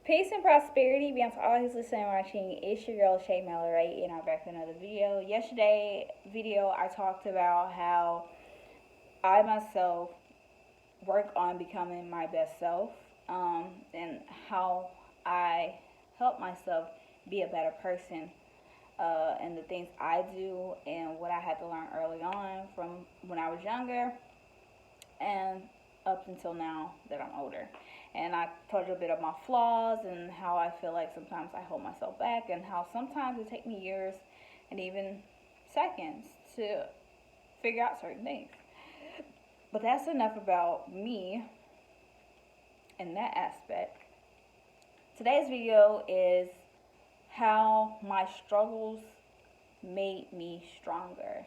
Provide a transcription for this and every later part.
Peace and prosperity. Be on to all who's listening and watching. It's your girl Cashapp LaShaWright, and I'm back with another video. Yesterday video I talked about how I myself work on becoming my best self, and how I help myself be a better person, and the things I do and what I had to learn early on from when I was younger and up until now that I'm older. And I told you a bit of my flaws and how I feel like sometimes I hold myself back, and how sometimes it takes me years and even seconds to figure out certain things. But that's enough about me in that aspect. Today's video is how my struggles made me stronger.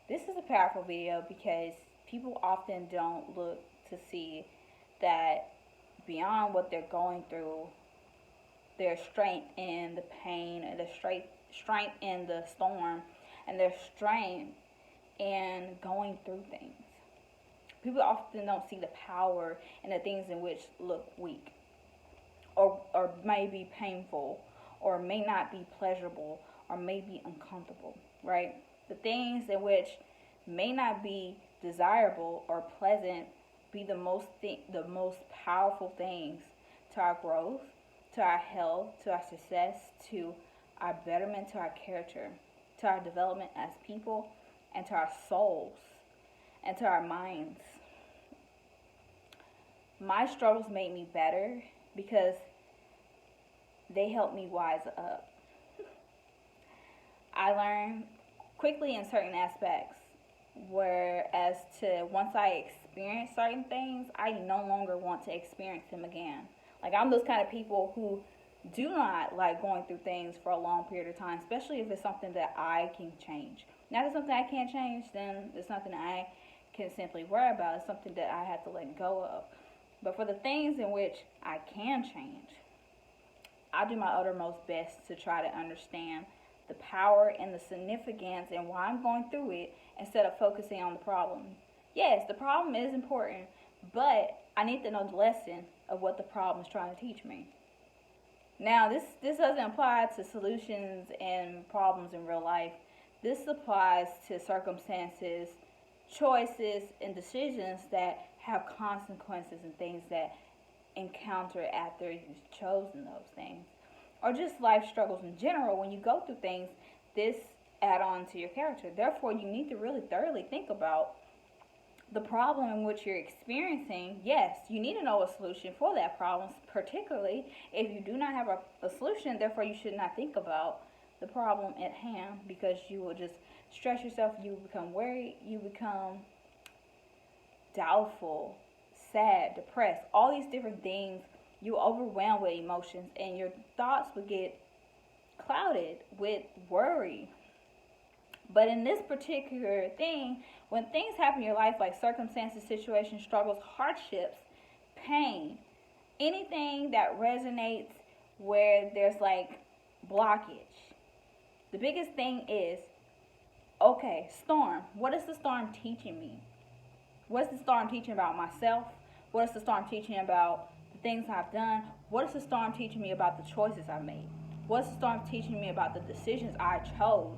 This is a powerful video because people often don't look to see that beyond what they're going through, their strength in the pain, and their strength in the storm, and their strength in going through things. People often don't see the power in the things in which look weak, or may be painful, or may not be pleasurable, or may be uncomfortable, right? The things in which may not be desirable or pleasant be the most powerful things to our growth, to our health, to our success, to our betterment, to our character, to our development as people, and to our souls, and to our minds. My struggles made me better because they helped me wise up. I learned quickly in certain aspects, whereas to once I experience certain things, I no longer want to experience them again. Like, I'm those kind of people who do not like going through things for a long period of time, especially if it's something that I can change. Now, if it's something I can't change, then it's nothing I can simply worry about. It's something that I have to let go of. But for the things in which I can change, I do my uttermost best to try to understand the power and the significance and why I'm going through it, instead of focusing on the problem. Yes, the problem is important, but I need to know the lesson of what the problem is trying to teach me. Now, this doesn't apply to solutions and problems in real life. This applies to circumstances, choices, and decisions that have consequences, and things that encounter after you've chosen those things. Or just life struggles in general. When you go through things, this add on to your character. Therefore, you need to really thoroughly think about the problem in which you're experiencing. Yes, you need to know a solution for that problem, particularly if you do not have a solution. Therefore, you should not think about the problem at hand, because you will just stress yourself, you will become worried, you become doubtful, sad, depressed, all these different things. You overwhelmed with emotions, and your thoughts would get clouded with worry. But in this particular thing, when things happen in your life, like circumstances, situations, struggles, hardships, pain, anything that resonates where there's like blockage, the biggest thing is, okay, storm. What is the storm teaching me? What is the storm teaching about myself? What is the storm teaching about the things I've done? What is the storm teaching me about the choices I've made? What's the storm teaching me about the decisions I chose,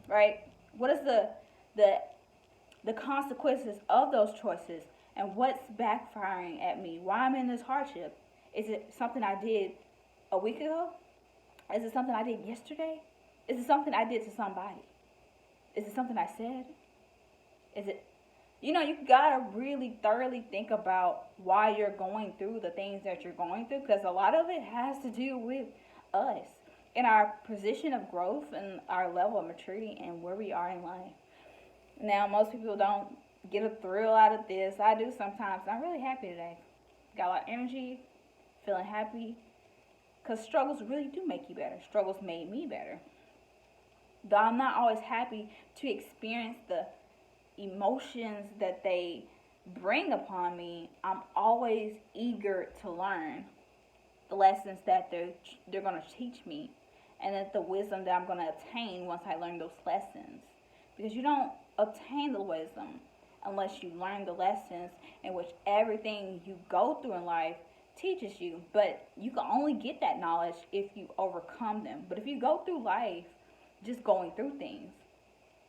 right? What is the consequences of those choices, and what's backfiring at me? Why I'm in this hardship? Is it something I did a week ago? Is it something I did yesterday? Is it something I did to somebody? Is it something I said? Is it, you gotta really thoroughly think about why you're going through the things that you're going through, because a lot of it has to do with us in our position of growth and our level of maturity and where we are in life. Now, most people don't get a thrill out of this. I do sometimes. I'm really happy today. Got a lot of energy, feeling happy, because struggles really do make you better. Struggles made me better. Though I'm not always happy to experience the emotions that they bring upon me, I'm always eager to learn the lessons that they're going to teach me, and that the wisdom that I'm going to obtain once I learn those lessons. Because you don't obtain the wisdom unless you learn the lessons in which everything you go through in life teaches you. But you can only get that knowledge if you overcome them. But if you go through life just going through things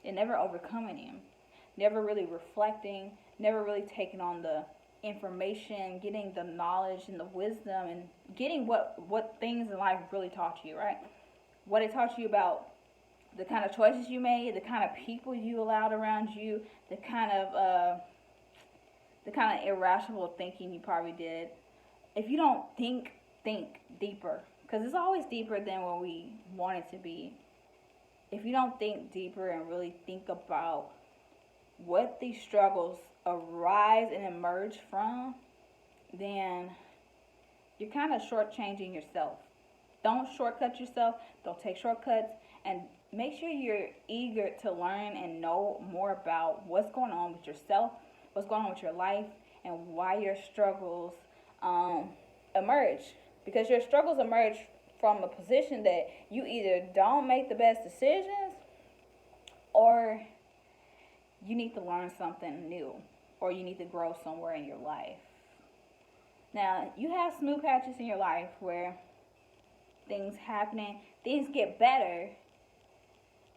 and never overcoming them, never really reflecting, never really taking on the information, getting the knowledge and the wisdom, and getting what things in life really taught you, right? What it taught you about the kind of choices you made, the kind of people you allowed around you, the kind of irrational thinking you probably did. If you don't think deeper, because it's always deeper than what we want it to be. If you don't think deeper and really think about what these struggles arise and emerge from, then you're kind of shortchanging yourself. Don't shortcut yourself. Don't take shortcuts. And make sure you're eager to learn and know more about what's going on with yourself, what's going on with your life, and why your struggles emerge. Because your struggles emerge from a position that you either don't make the best decisions, or you need to learn something new, or you need to grow somewhere in your life. Now, you have smooth patches in your life where things happening, things get better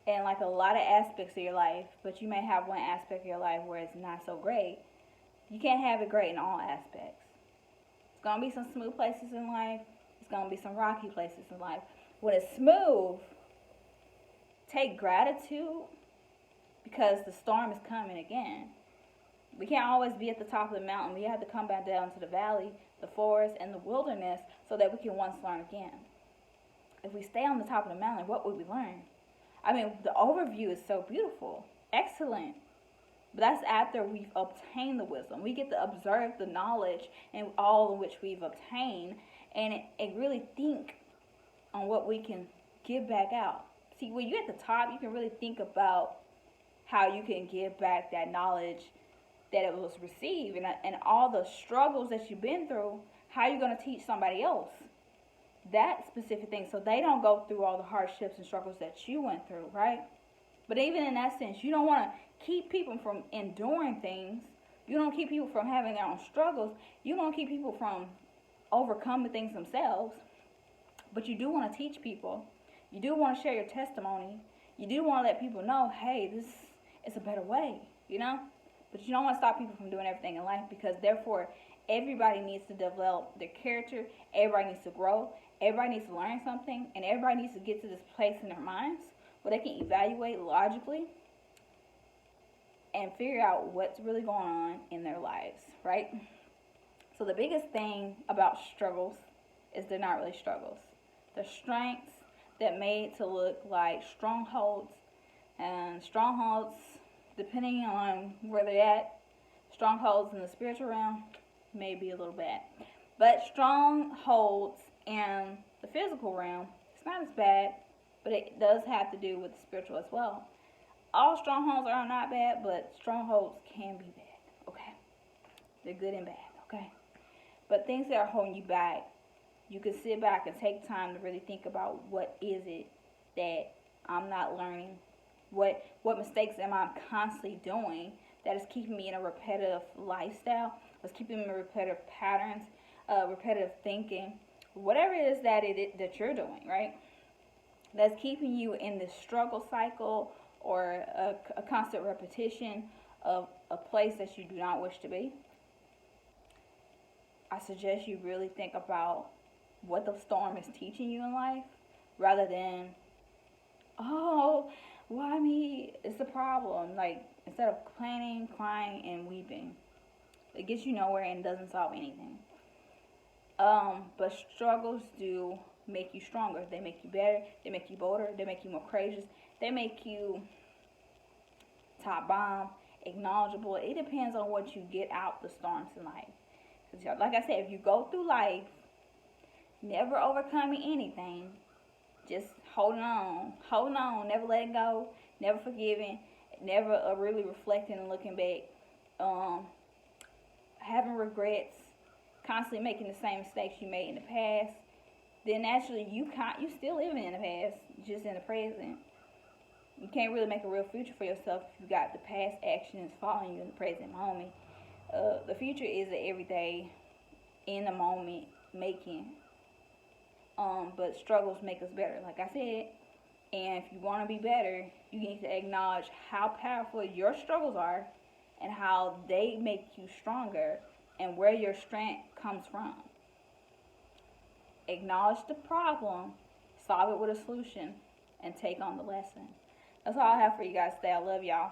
in like a lot of aspects of your life, but you may have one aspect of your life where it's not so great. You can't have it great in all aspects. It's going to be some smooth places in life. It's going to be some rocky places in life. When it's smooth, take gratitude, because the storm is coming again. We can't always be at the top of the mountain. We have to come back down to the valley, the forest, and the wilderness so that we can once learn again. If we stay on the top of the mountain, what would we learn? I mean, the overview is so beautiful, excellent. But that's after we've obtained the wisdom. We get to observe the knowledge and all of which we've obtained, and really think on what we can give back out. See, when you're at the top, you can really think about how you can give back that knowledge that it was received, and all the struggles that you've been through, how you're going to teach somebody else that specific thing so they don't go through all the hardships and struggles that you went through, right? But even in that sense, you don't want to keep people from enduring things. You don't keep people from having their own struggles. You don't keep people from overcoming things themselves. But you do want to teach people. You do want to share your testimony. You do want to let people know, hey, this is a better way, you know? But you don't want to stop people from doing everything in life, because therefore everybody needs to develop their character. Everybody needs to grow. Everybody needs to learn something. And everybody needs to get to this place in their minds where they can evaluate logically and figure out what's really going on in their lives, right? So the biggest thing about struggles is they're not really struggles. They're strengths that made to look like strongholds. And strongholds, depending on where they're at, strongholds in the spiritual realm may be a little bad. But strongholds in the physical realm, it's not as bad, but it does have to do with the spiritual as well. All strongholds are not bad, but strongholds can be bad, okay? They're good and bad, okay? But things that are holding you back, you can sit back and take time to really think about, what is it that I'm not learning? What mistakes am I constantly doing that is keeping me in a repetitive lifestyle? That's keeping me in repetitive patterns, repetitive thinking, whatever it is that you're doing, right? That's keeping you in this struggle cycle, or a constant repetition of a place that you do not wish to be. I suggest you really think about what the storm is teaching you in life, rather than, oh, why me? It's the problem. Like, instead of complaining, crying, and weeping, it gets you nowhere and doesn't solve anything. But struggles do make you stronger. They make you better. They make you bolder. They make you more courageous. They make you top bomb, acknowledgeable. It depends on what you get out the storms in life. Because, like I said, if you go through life never overcoming anything, just holding on, never letting go, never forgiving, never really reflecting and looking back, having regrets, constantly making the same mistakes you made in the past, then naturally you still living in the past, just in the present. You can't really make a real future for yourself if you got the past actions following you in the present moment. The future is an everyday in the moment making. But struggles make us better, like I said. And if you want to be better, you need to acknowledge how powerful your struggles are and how they make you stronger and where your strength comes from. Acknowledge the problem, solve it with a solution, and take on the lesson. That's all I have for you guys today. I love y'all.